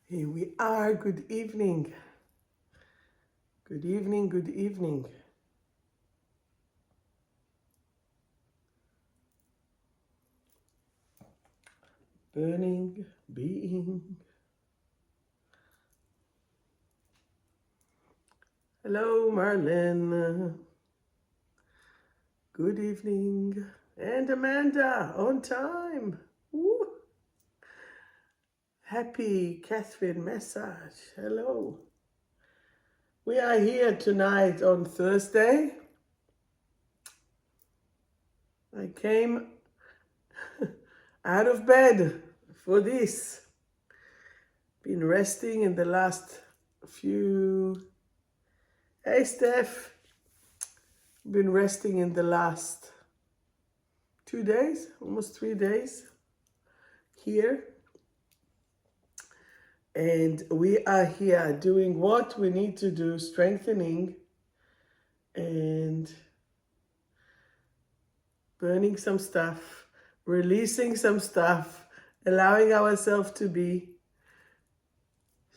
Here we are. Good evening. Good evening. Good evening. Burning, being. Hello, Marlene. Good evening. And Amanda, on time. Woo. Happy Catherine message. Hello. We are here tonight on Thursday. I came out of bed for this. Been resting in the last few... Hey, Steph. Been resting in the last 2 days, almost 3 days here. And we are here doing what we need to do, strengthening and burning some stuff, releasing some stuff, allowing ourselves to be.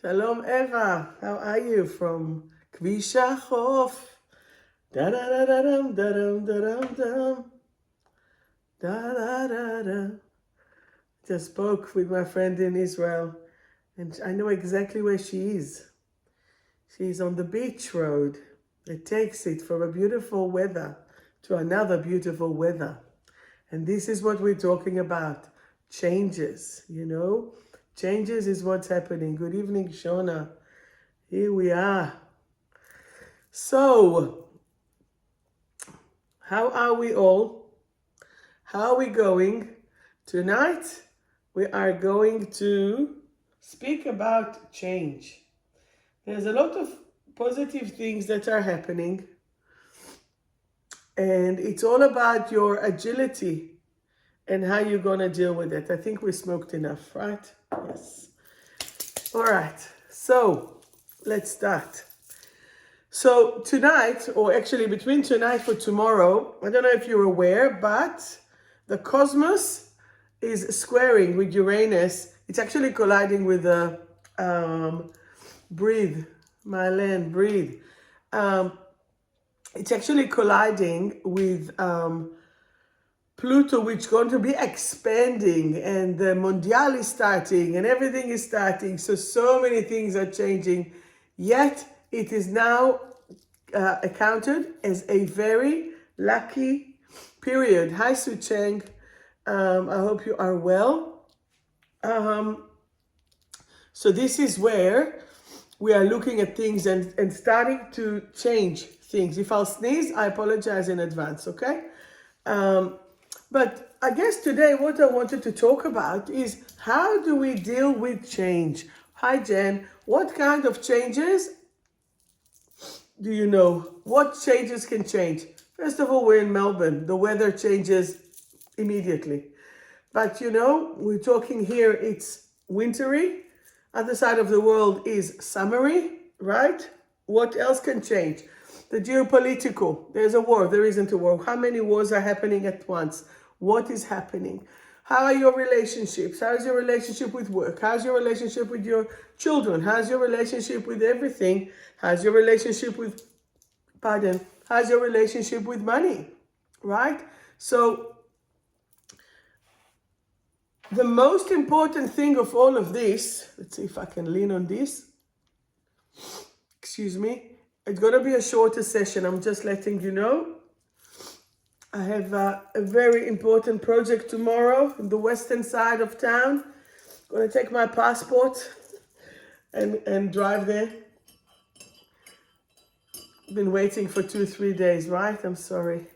Shalom, Eva. How are you from Kvisha Chof? Da-da-da-da-dum, da-dum, da-dum, dum. Da-da-da-da. Just spoke with my friend in Israel, and I know exactly where she is. She's on the beach road. It takes it from a beautiful weather to another beautiful weather. And this is what we're talking about. Changes, you know? Changes is what's happening. Good evening, Shona. Here we are. So, how are we all? How are we going? Tonight, we are going to speak about change. There's a lot of positive things that are happening, and it's all about your agility and how you're going to deal with it. I think we smoked enough, right? Yes. All right. So let's start. So tonight, or actually between tonight for tomorrow, I don't know if you're aware, but the cosmos is squaring with Uranus. It's actually colliding with the breathe, Marlene, breathe. It's actually colliding with Pluto, which is going to be expanding, and the Mondial is starting, and everything is starting. So many things are changing. Yet, it is now accounted as a very lucky period. Hi, Su Cheng. I hope you are well. So this is where we are looking at things and starting to change things. If I'll sneeze, I apologize in advance, okay? But I guess today what I wanted to talk about is how do we deal with change? Hi, Jen. What kind of changes do you know? What changes can change? First of all, we're in Melbourne. The weather changes immediately. But you know, we're talking here, it's wintry. Other side of the world is summery, right? What else can change? The geopolitical, there's a war, there isn't a war. How many wars are happening at once? What is happening? How are your relationships? How's your relationship with work? How's your relationship with your children? How's your relationship with everything? How's your relationship with, how's your relationship with money, right? So the most important thing of all of this, let's see if I can lean on this. Excuse me. It's going to be a shorter session. I'm just letting you know. I have a very important project tomorrow in the western side of town. I'm going to take my passport and drive there. Been waiting for 2-3 days, right? I'm sorry.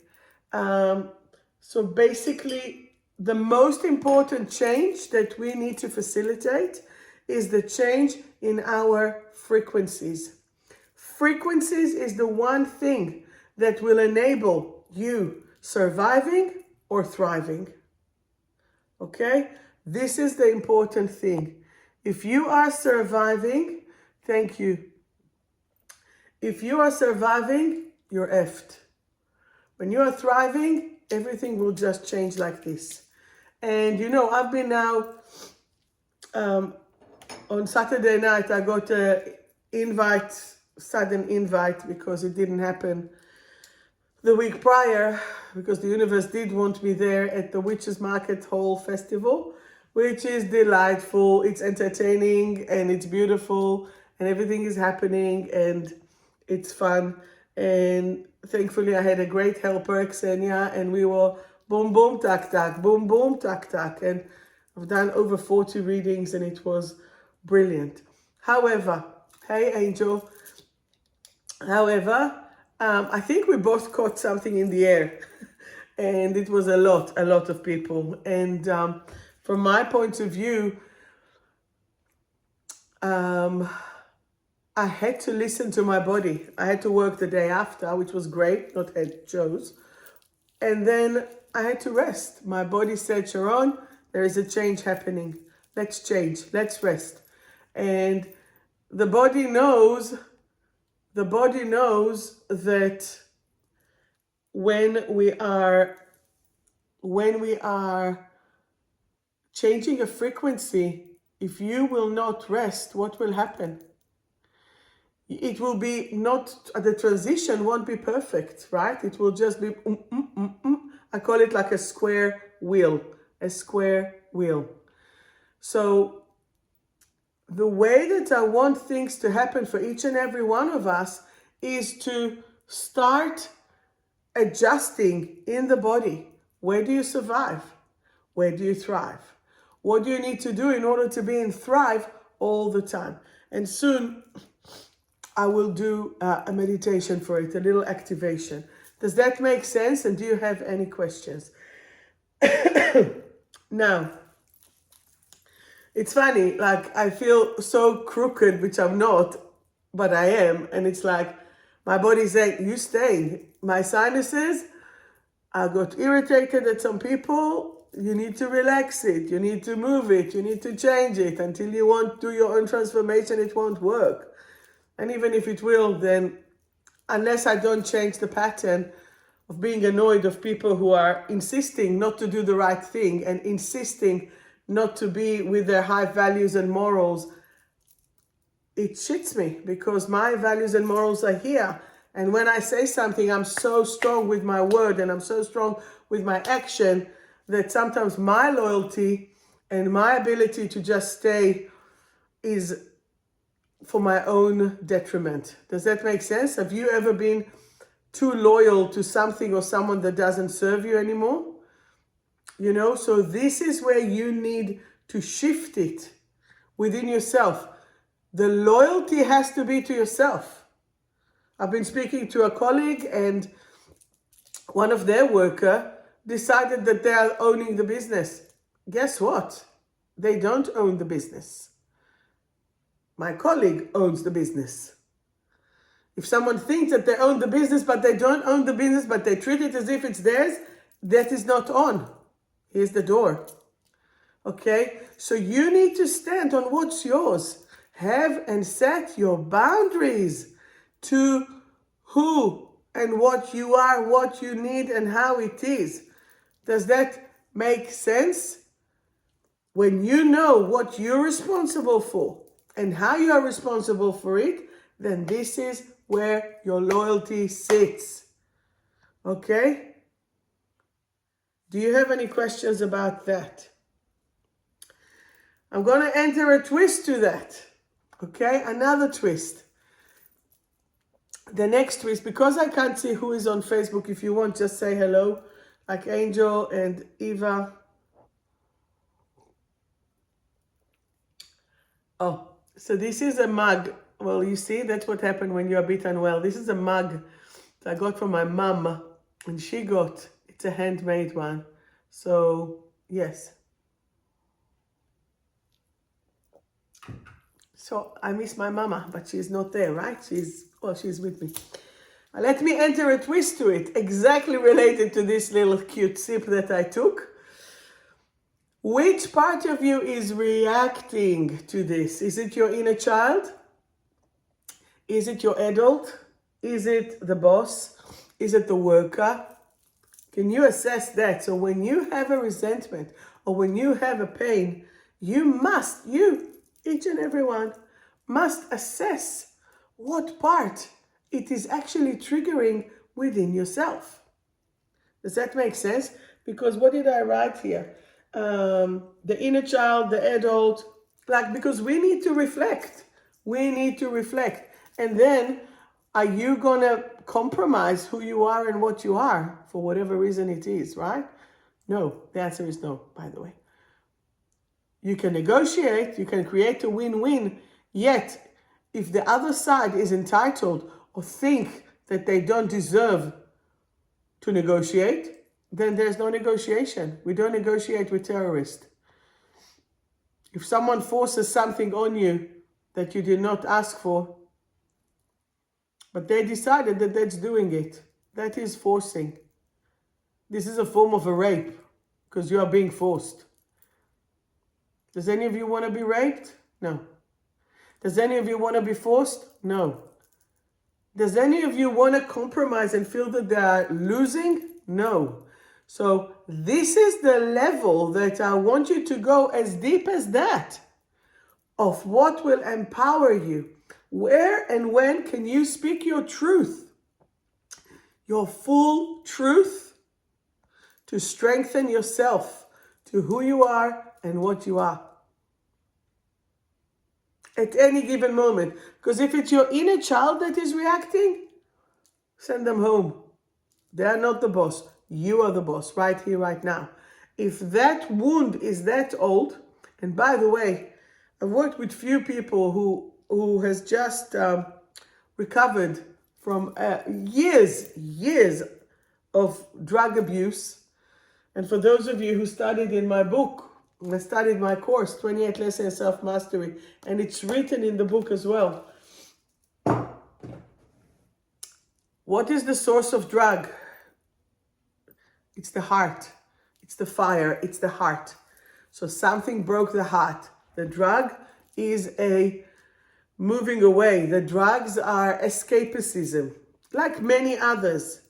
So basically, the most important change that we need to facilitate is the change in our frequencies. Frequencies is the one thing that will enable you surviving or thriving. Okay? This is the important thing. If you are surviving, thank you. If you are surviving, you're effed. When you are thriving, everything will just change like this. And you know, I've been now on Saturday night, I got a sudden invite, because it didn't happen the week prior, because the universe did want me there at the Witches Market Hall Festival, which is delightful. It's entertaining and it's beautiful and everything is happening and it's fun. And thankfully I had a great helper, Xenia, and we were boom, boom, tack, tack, boom, boom, tack, tack. And I've done over 40 readings and it was brilliant. However, hey Angel, I think we both caught something in the air and it was a lot of people. And from my point of view, I had to listen to my body. I had to work the day after, which was great, not had chose. And then I had to rest. My body said, Sharon, there is a change happening. Let's change, let's rest. And the body knows that when we are changing a frequency, if you will not rest, what will happen? It will be not, the transition won't be perfect, right? It will just be, I call it like a square wheel, So the way that I want things to happen for each and every one of us is to start adjusting in the body. Where do you survive? Where do you thrive? What do you need to do in order to be in thrive all the time? And soon I will do a meditation for it, a little activation. Does that make sense? And do you have any questions? Now, it's funny, like I feel so crooked, which I'm not, but I am. And it's like my body's saying, you stay. My sinuses, I got irritated at some people. You need to relax it. You need to move it. You need to change it. Until you won't do your own transformation, it won't work. And even if it will, then unless I don't change the pattern of being annoyed of people who are insisting not to do the right thing and insisting not to be with their high values and morals, it shits me because my values and morals are here. And when I say something, I'm so strong with my word and I'm so strong with my action that sometimes my loyalty and my ability to just stay is for my own detriment. Does that make sense? Have you ever been too loyal to something or someone that doesn't serve you anymore? You know, so this is where you need to shift it within yourself. The loyalty has to be to yourself. I've been speaking to a colleague and one of their workers decided that they are owning the business. Guess what? They don't own the business. My colleague owns the business. If someone thinks that they own the business, but they don't own the business, but they treat it as if it's theirs, that is not on. Here's the door. Okay? So you need to stand on what's yours. Have and set your boundaries to who and what you are, what you need, and how it is. Does that make sense? When you know what you're responsible for and how you are responsible for it, then this is where your loyalty sits. Okay? Do you have any questions about that? I'm going to enter a twist to that. Okay? Another twist. The next twist, because I can't see who is on Facebook, if you want, just say hello, like Angel and Eva. Oh, so this is a mug. Well, you see, that's what happened when you're a bit unwell. This is a mug that I got from my mum, and she got, it's a handmade one. So, yes. So, I miss my mama, but she's not there, right? She's with me. Let me enter a twist to it, exactly related to this little cute sip that I took. Which part of you is reacting to this? Is it your inner child? Is it your adult? Is it the boss? Is it the worker? Can you assess that? So when you have a resentment or when you have a pain, you each and every one must assess what part it is actually triggering within yourself. Does that make sense? Because what did I write here? The inner child, the adult, like, because we need to reflect. We need to reflect. And then, are you going to compromise who you are and what you are for whatever reason it is, right? No, the answer is no, by the way. You can negotiate, you can create a win-win, yet if the other side is entitled or think that they don't deserve to negotiate, then there's no negotiation. We don't negotiate with terrorists. If someone forces something on you that you did not ask for, but they decided that that's doing it, that is forcing. This is a form of a rape because you are being forced. Does any of you want to be raped? No. Does any of you want to be forced? No. Does any of you want to compromise and feel that they are losing? No. So this is the level that I want you to go as deep as that of what will empower you. Where and when can you speak your truth? Your full truth to strengthen yourself to who you are and what you are. At any given moment. Because if it's your inner child that is reacting, send them home. They are not the boss. You are the boss right here, right now. If that wound is that old, and by the way, I've worked with few people who has just recovered from years of drug abuse. And for those of you who studied in my book, I studied my course, 28 Lessons Self-Mastery, and it's written in the book as well. What is the source of drug? It's the heart. It's the fire. It's the heart. So something broke the heart. The drug is a moving away. The drugs are escapism, like many others.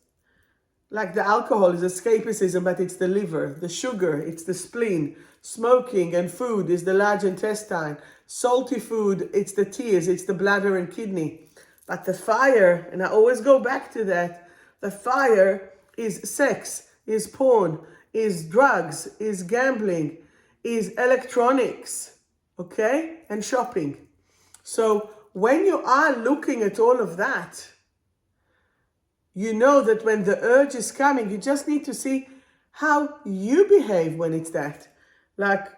Like the alcohol is escapism, but it's the liver. The sugar, it's the spleen. Smoking and food is the large intestine. Salty food, it's the tears, it's the bladder and kidney. But the fire, and I always go back to that, the fire is sex, is porn, is drugs, is gambling, is electronics, okay? And shopping. So when you are looking at all of that, you know that when the urge is coming, you just need to see how you behave when it's that. Like,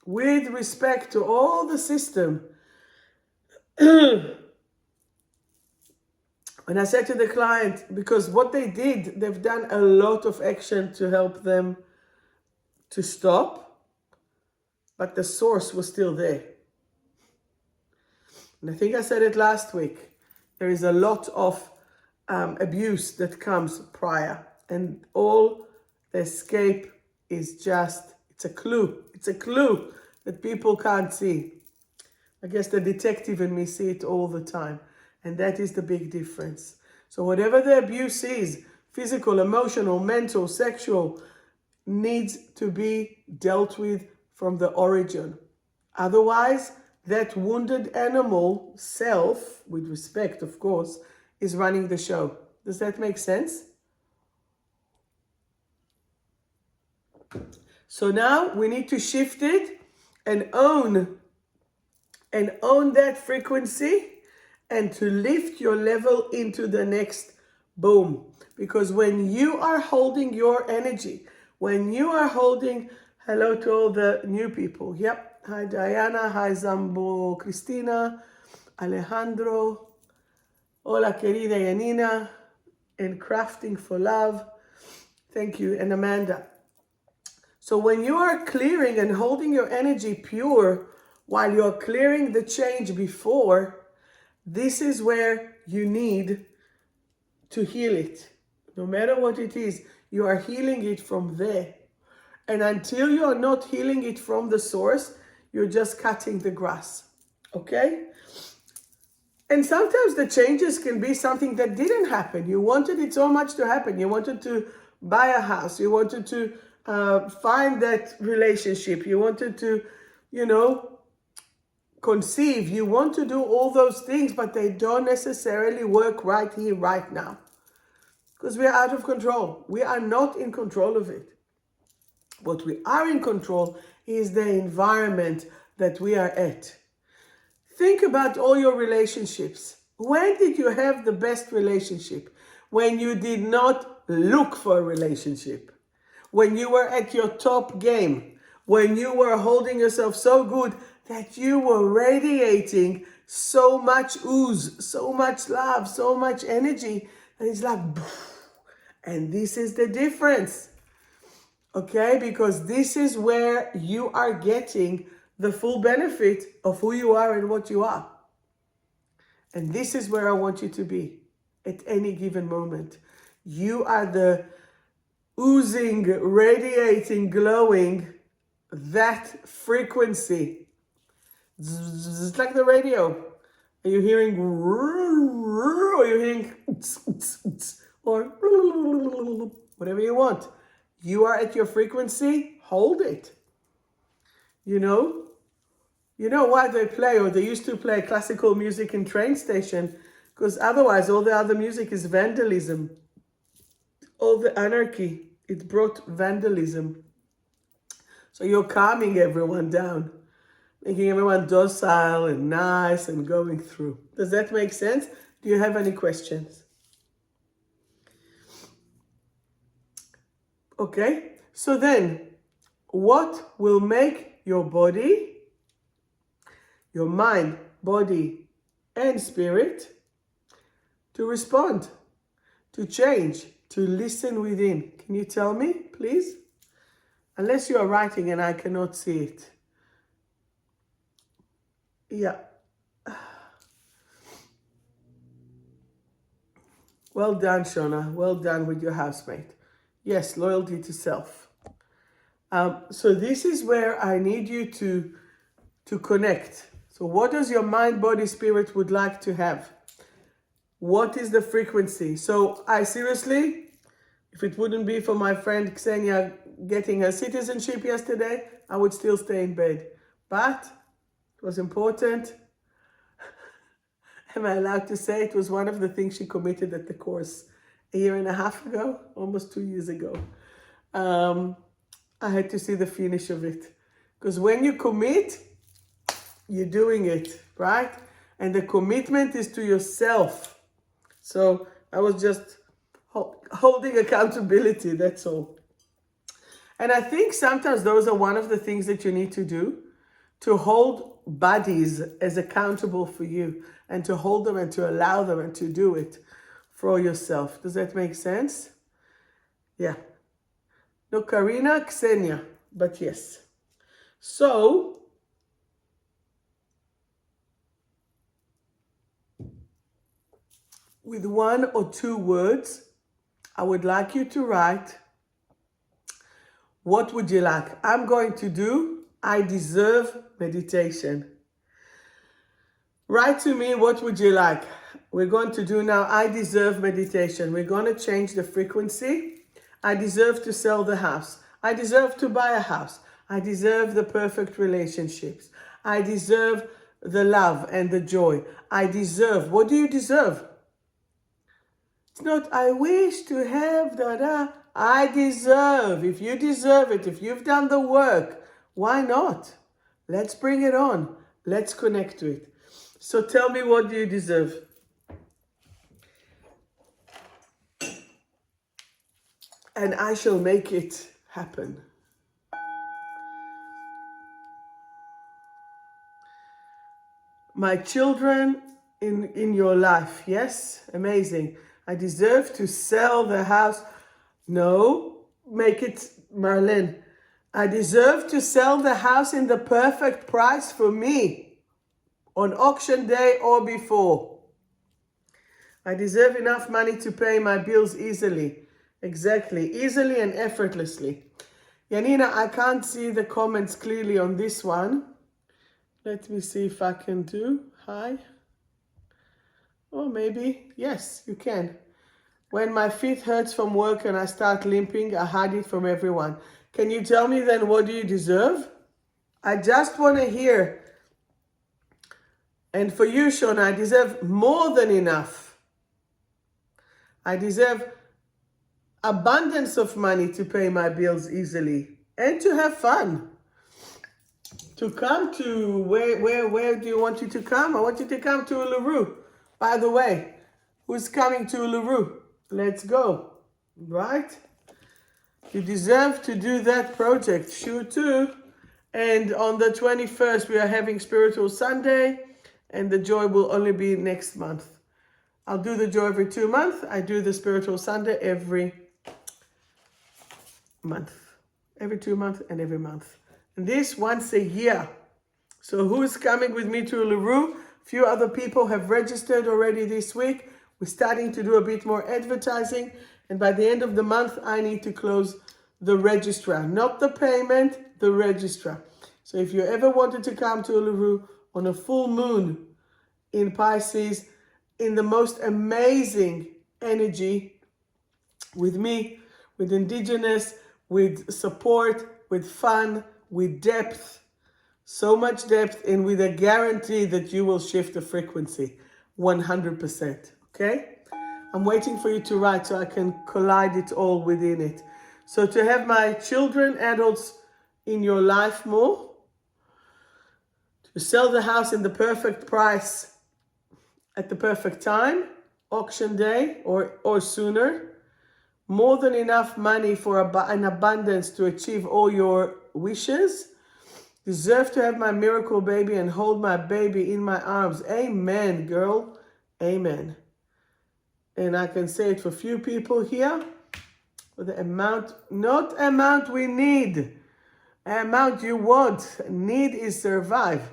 with respect to all the system. When I said to the client, because what they did, they've done a lot of action to help them to stop, but the source was still there. And I think I said it last week. There is a lot of abuse that comes prior, and all the escape is just, it's a clue. It's a clue that people can't see. I guess the detective in me see it all the time. And that is the big difference. So whatever the abuse is, physical, emotional, mental, sexual, needs to be dealt with from the origin. Otherwise, that wounded animal self, with respect, of course, is running the show. Does that make sense? So now we need to shift it and own that frequency and to lift your level into the next boom. Because when you are holding your energy, when you are holding, hello to all the new people. Yep. Hi, Diana. Hi, Zambo, Cristina, Alejandro. Hola, querida Yanina. And Crafting for Love. Thank you. And Amanda. So when you are clearing and holding your energy pure while you're clearing the change before, this is where you need to heal it. No matter what it is, you are healing it from there. And until you are not healing it from the source, you're just cutting the grass. Okay? And sometimes the changes can be something that didn't happen. You wanted it so much to happen. You wanted to buy a house. You wanted to find that relationship. You wanted to, conceive, you want to do all those things, but they don't necessarily work right here, right now. Because we are out of control. We are not in control of it. What we are in control is the environment that we are at. Think about all your relationships. When did you have the best relationship? When you did not look for a relationship. When you were at your top game. When you were holding yourself so good that you were radiating so much ooze, so much love, so much energy. And it's like, and this is the difference. Okay, because this is where you are getting the full benefit of who you are and what you are. And this is where I want you to be at any given moment. You are the oozing, radiating, glowing, that frequency. It's like the radio. Are you hearing, or are you hearing, or whatever you want? You are at your frequency, hold it. You know why they play, or they used to play classical music in train station, because otherwise all the other music is vandalism. All the anarchy, it brought vandalism. So you're calming everyone down, making everyone docile and nice and going through. Does that make sense? Do you have any questions? Okay, so then what will make your body, your mind, body, and spirit to respond, to change, to listen within? Can you tell me, please? Unless you are writing and I cannot see it. Yeah. Well done, Shona. Well done with your housemate. Yes, loyalty to self. So this is where I need you to connect. So what does your mind, body, spirit would like to have? What is the frequency? So I seriously, if it wouldn't be for my friend Ksenia getting her citizenship yesterday, I would still stay in bed. But it was important. Am I allowed to say it was one of the things she committed at the course a year and a half ago, almost 2 years ago? I had to see the finish of it. Because when you commit, you're doing it, right? And the commitment is to yourself. So I was just holding accountability, that's all. And I think sometimes those are one of the things that you need to do, to hold bodies as accountable for you, and to hold them and to allow them and to do it for yourself. Does that make sense? Yeah. No, Karina, Ksenia, but yes. So, with 1 or 2 words, I would like you to write, what would you like? I'm going to do, I deserve meditation. Write to me, what would you like? We're going to do now, I deserve meditation. We're going to change the frequency. I deserve to sell the house. I deserve to buy a house. I deserve the perfect relationships. I deserve the love and the joy. I deserve. What do you deserve? It's not, I wish to have da-da. I deserve. If you deserve it, if you've done the work, why not? Let's bring it on. Let's connect to it. So tell me, what do you deserve? And I shall make it happen. My children in your life. Yes, amazing. I deserve to sell the house. No, make it, Marlene. I deserve to sell the house in the perfect price for me on auction day or before. I deserve enough money to pay my bills easily. Exactly, easily and effortlessly. Yanina, I can't see the comments clearly on this one. Let me see if I can do. Hi. Or maybe, yes, you can. When my feet hurts from work and I start limping, I hide it from everyone. Can you tell me then, what do you deserve? I just want to hear And for you, Shauna, I deserve more than enough. I deserve abundance of money to pay my bills easily and to have fun. To come to, where do you want you to come? I want you to come to Uluru. By the way, who's coming to Uluru? Let's go, right? You deserve to do that project, sure too. And on the 21st, we are having Spiritual Sunday, and the joy will only be next month. I'll do the joy every 2 months. I do the Spiritual Sunday every month. Every 2 months and every month. And this once a year. So who's coming with me to Uluru? A few other people have registered already this week. We're starting to do a bit more advertising. And by the end of the month, I need to close the registrar. Not the payment, the registrar. So if you ever wanted to come to Uluru on a full moon in Pisces, in the most amazing energy, with me, with indigenous, with support, with fun, with depth, so much depth, and with a guarantee that you will shift the frequency 100%. Okay? I'm waiting for you to write so I can collide it all within it. So to have my children, adults in your life more, to sell the house in the perfect price at the perfect time, auction day or sooner, more than enough money for an abundance to achieve all your wishes, deserve to have my miracle baby and hold my baby in my arms. Amen, girl. Amen. And I can say it for a few people here, for the amount, not amount we need, amount you want. Need is survive.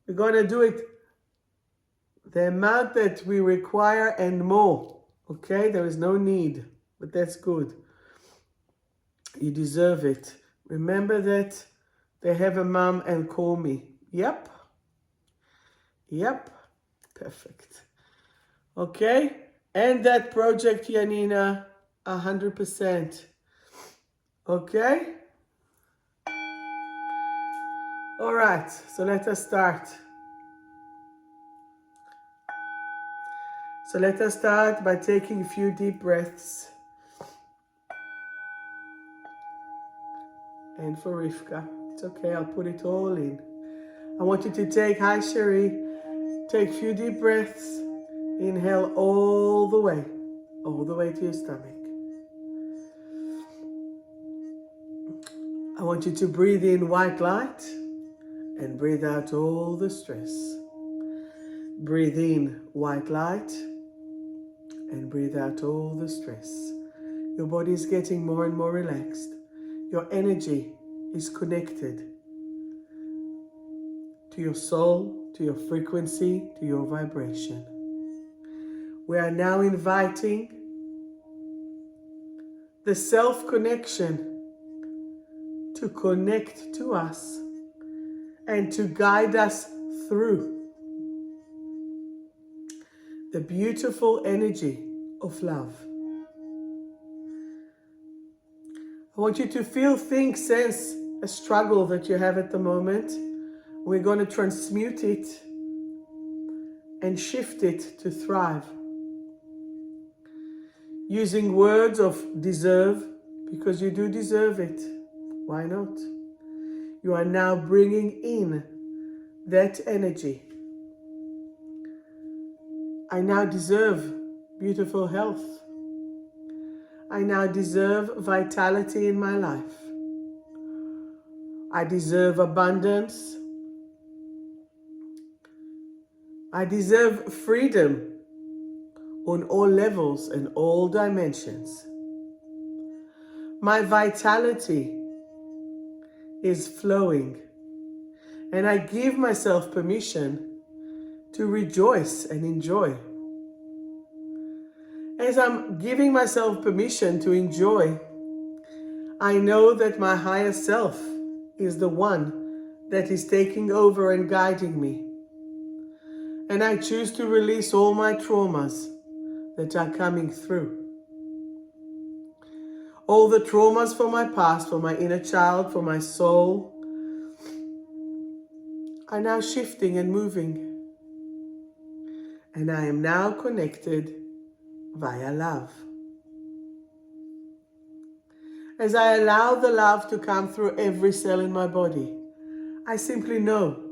We're going to do it the amount that we require and more. Okay, there is no need, but that's good. You deserve it. Remember that they have a mom and call me. Yep. Yep. Perfect. Okay, and that project, Janina, 100%. Okay? All right, so let us start. So let us start by taking a few deep breaths. And for Rivka, it's okay, I'll put it all in. I want you to take, hi Sherry, take a few deep breaths. Inhale all the way to your stomach. I want you to breathe in white light and breathe out all the stress. Breathe in white light and breathe out all the stress. Your body is getting more and more relaxed. Your energy is connected to your soul, to your frequency, to your vibration. We are now inviting the self-connection to connect to us and to guide us through the beautiful energy of love. I want you to feel, think, sense a struggle that you have at the moment. We're going to transmute it and shift it to thrive. Using words of deserve, because you do deserve it. Why not? You are now bringing in that energy. I now deserve beautiful health. I now deserve vitality in my life. I deserve abundance. I deserve freedom on all levels and all dimensions. My vitality is flowing, and I give myself permission to rejoice and enjoy. As I'm giving myself permission to enjoy, I know that my higher self is the one that is taking over and guiding me. And I choose to release all my traumas that are coming through. All the traumas from my past, for my inner child, for my soul, are now shifting and moving. And I am now connected via love. As I allow the love to come through every cell in my body, I simply know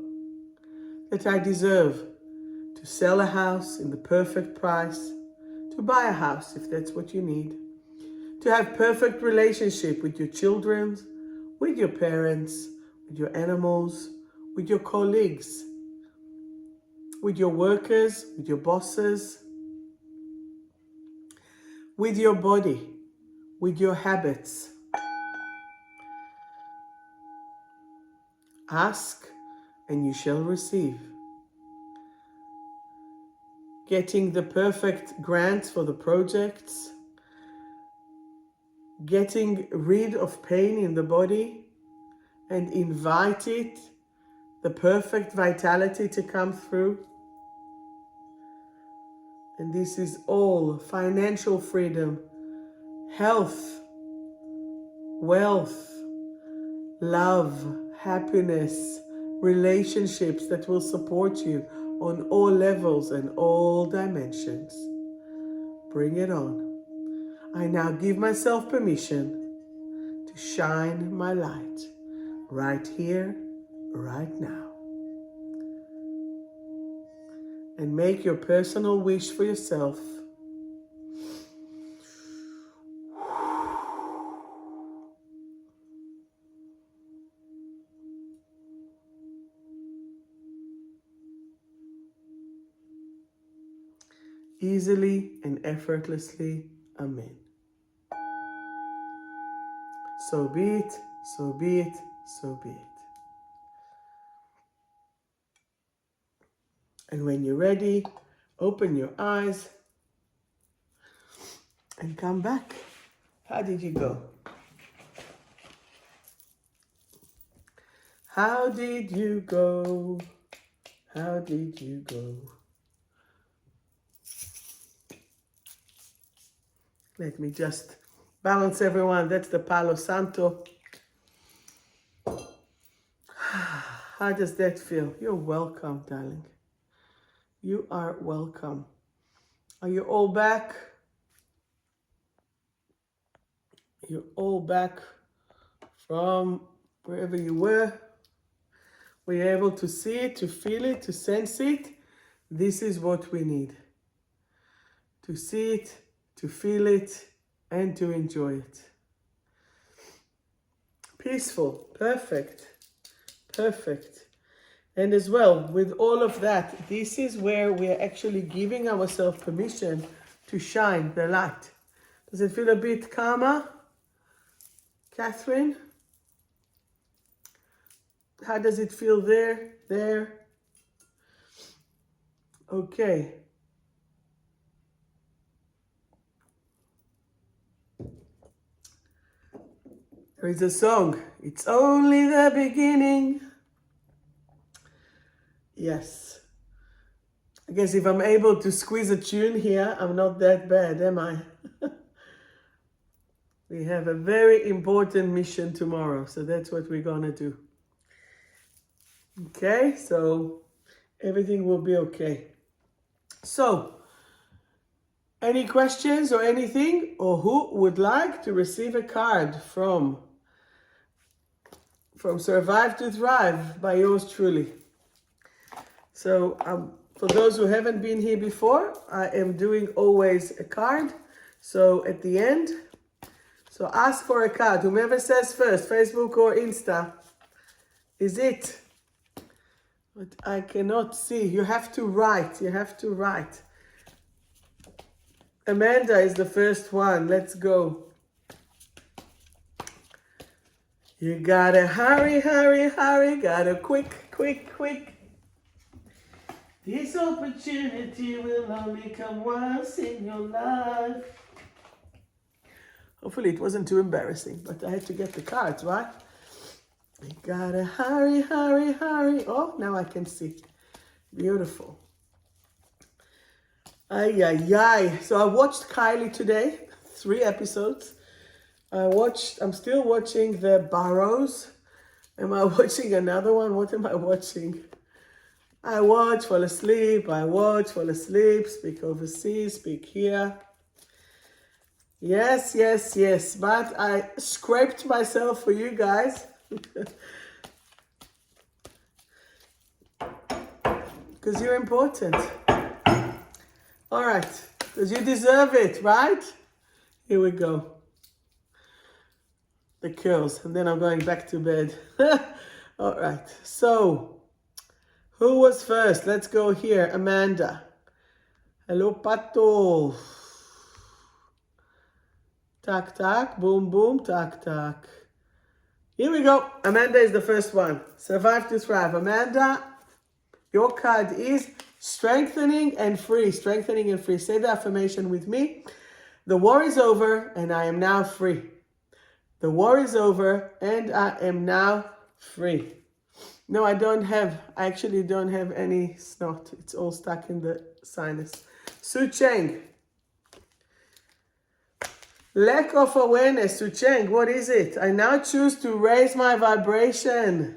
that I deserve to sell a house in the perfect price, to buy a house if that's what you need, to have perfect relationship with your children, with your parents, with your animals, with your colleagues, with your workers, with your bosses, with your body, with your habits. Ask and you shall receive. Getting the perfect grants for the projects, getting rid of pain in the body and invite it, the perfect vitality to come through. And this is all financial freedom, health, wealth, love, happiness, relationships that will support you on all levels and all dimensions. Bring it on. I now give myself permission to shine my light right here, right now. And make your personal wish for yourself. Easily and effortlessly. Amen. So be it, so be it, so be it. And when you're ready, open your eyes and come back. How did you go? How did you go? How did you go? Let me just balance everyone. That's the Palo Santo. How does that feel? You're welcome, darling. You are welcome. Are you all back? You're all back from wherever you were. Were you able to see it, to feel it, to sense it? This is what we need. To see it, to feel it, and to enjoy it. Peaceful, perfect, perfect. And as well, with all of that, this is where we are actually giving ourselves permission to shine the light. Does it feel a bit calmer, Catherine? How does it feel there? There? Okay. There is a song. It's only the beginning. Yes. I guess if I'm able to squeeze a tune here, I'm not that bad, am I? We have a very important mission tomorrow, so that's what we're gonna do. Okay, so everything will be okay. So, any questions or anything? Or who would like to receive a card from Survive to Thrive by yours truly? So, for those who haven't been here before, I am doing always a card. So at the end, so ask for a card. Whomever says first, Facebook or Insta, is it? But I cannot see. You have to write. You have to write. Amanda is the first one. Let's go. You gotta hurry, hurry, hurry. Gotta quick, quick, quick. This opportunity will only come once in your life. Hopefully it wasn't too embarrassing, but I had to get the cards, right? You gotta hurry, hurry, hurry. Oh, now I can see. Beautiful. Ay, ay, ay. So I watched Kylie today, 3 episodes. I'm still watching the Barrows. Am I watching another one? What am I watching? I watch, fall asleep. I watch, fall asleep. Speak overseas, speak here. Yes, yes, yes. But I scraped myself for you guys. Because you're important. All right. Because you deserve it, right? Here we go. The curls. And then I'm going back to bed. All right. So, who was first? Let's go here. Amanda. Hello, Pato. Tack, tack. Boom, boom. Tack, tack. Here we go. Amanda is the first one. Survive to thrive. Amanda, your card is strengthening and free. Strengthening and free. Say the affirmation with me. The war is over and I am now free. The war is over and I am now free. No, I actually don't have any snot. It's all stuck in the sinus. Su Cheng. Lack of awareness. Su Cheng, what is it? I now choose to raise my vibration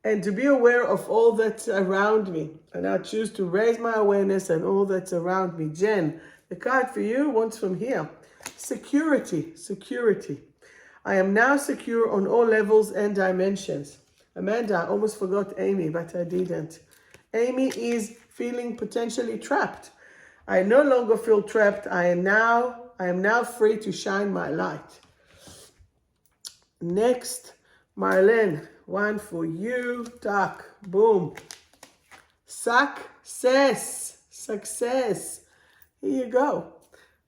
and to be aware of all that's around me. I now choose to raise my awareness and all that's around me. Jen, the card for you wants from here. Security, security. I am now secure on all levels and dimensions. Amanda, I almost forgot Amy, but I didn't. Amy is feeling potentially trapped. I no longer feel trapped. I am now free to shine my light. Next, Marlene, one for you. Tack, boom. Success, success. Here you go.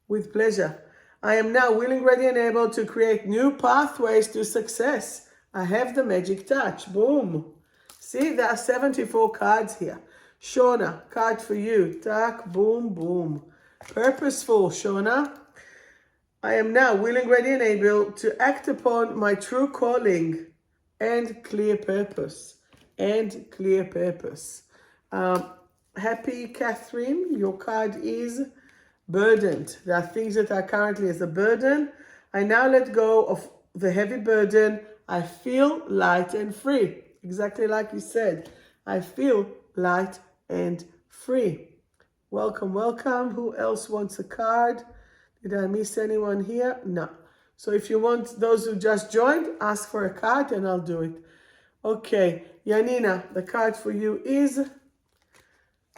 With pleasure. I am now willing, ready, and able to create new pathways to success. I have the magic touch. Boom. See, there are 74 cards here. Shona, card for you. Tack, boom, boom. Purposeful, Shona. I am now willing, ready, and able to act upon my true calling and clear purpose. And clear purpose. Happy Catherine, your card is burdened. There are things that are currently as a burden. I now let go of the heavy burden. I feel light and free. Exactly like you said. I feel light and free. Welcome, welcome. Who else wants a card? Did I miss anyone here? No. So if you want those who just joined, ask for a card and I'll do it. Okay. Yanina, the card for you is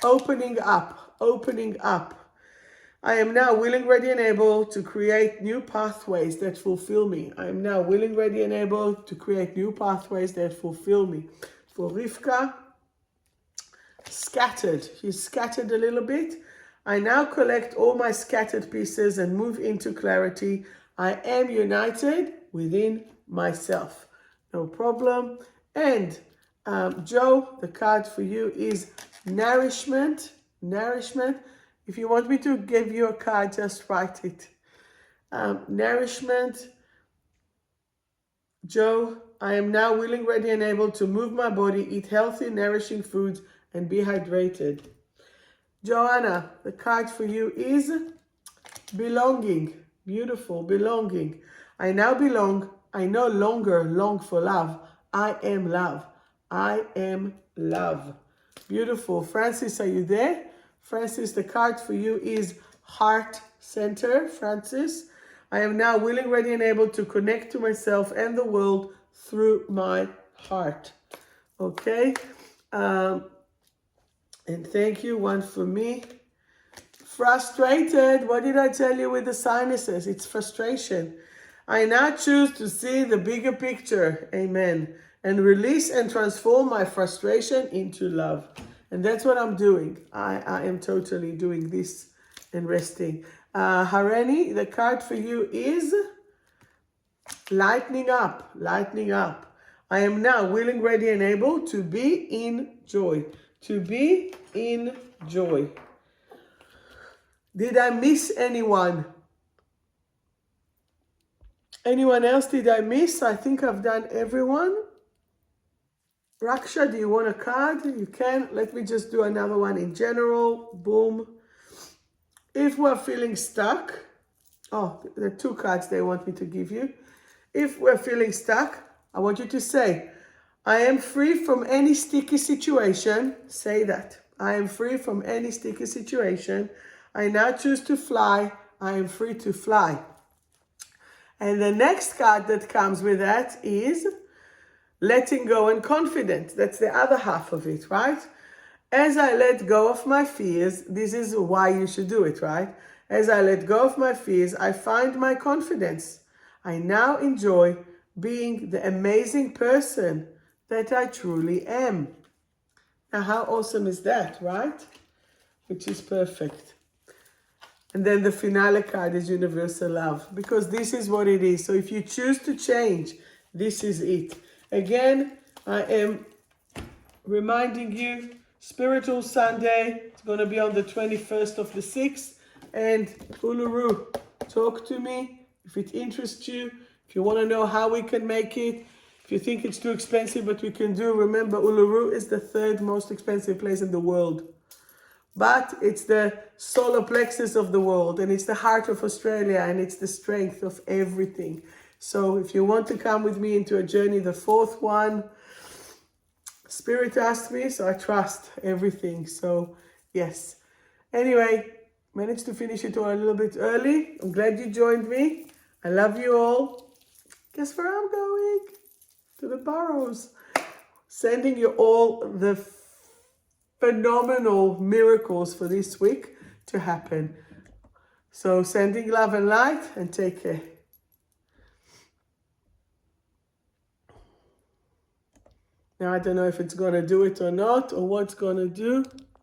opening up. Opening up. I am now willing, ready, and able to create new pathways that fulfill me. I am now willing, ready, and able to create new pathways that fulfill me. For Rivka, scattered. She's scattered a little bit. I now collect all my scattered pieces and move into clarity. I am united within myself. No problem. And Joe, the card for you is nourishment. Nourishment. If you want me to give you a card, just write it. Nourishment. Joe, I am now willing, ready, and able to move my body, eat healthy, nourishing foods, and be hydrated. Joanna, the card for you is belonging. Beautiful, belonging. I now belong. I no longer long for love. I am love. I am love. Beautiful. Francis, are you there? Francis, the card for you is Heart Center. Francis, I am now willing, ready, and able to connect to myself and the world through my heart. Okay. And thank you. One for me. Frustrated. What did I tell you with the sinuses? It's frustration. I now choose to see the bigger picture. Amen. And release and transform my frustration into love. And that's what I'm doing. I am totally doing this and resting. Harani, the card for you is lightening up. Lightening up. I am now willing, ready, and able to be in joy. To be in joy. Did I miss anyone? Anyone else did I miss? I think I've done everyone. Raksha, do you want a card? You can. Let me just do another one in general. Boom. If we're feeling stuck. Oh, there are two cards they want me to give you. If we're feeling stuck, I want you to say, I am free from any sticky situation. Say that. I am free from any sticky situation. I now choose to fly. I am free to fly. And the next card that comes with that is letting go and confidence. That's the other half of it, right? As I let go of my fears, this is why you should do it, right? As I let go of my fears, I find my confidence. I now enjoy being the amazing person that I truly am. Now, how awesome is that, right? Which is perfect. And then the finale card is universal love, because this is what it is. So if you choose to change, this is it. Again, I am reminding you, Spiritual Sunday, it's going to be on the 21st of the 6th. And Uluru, talk to me if it interests you, if you want to know how we can make it. If you think it's too expensive, but we can do, remember, Uluru is the 3rd most expensive place in the world. But it's the solar plexus of the world, and it's the heart of Australia, and it's the strength of everything. So if you want to come with me into a journey, the 4th one, Spirit asked me, so I trust everything. So, yes. Anyway, managed to finish it all a little bit early. I'm glad you joined me. I love you all. Guess where I'm going? To the Burrows. Sending you all the phenomenal miracles for this week to happen. So, sending love and light, and take care. Now, I don't know if it's going to do it or not, or what's going to do.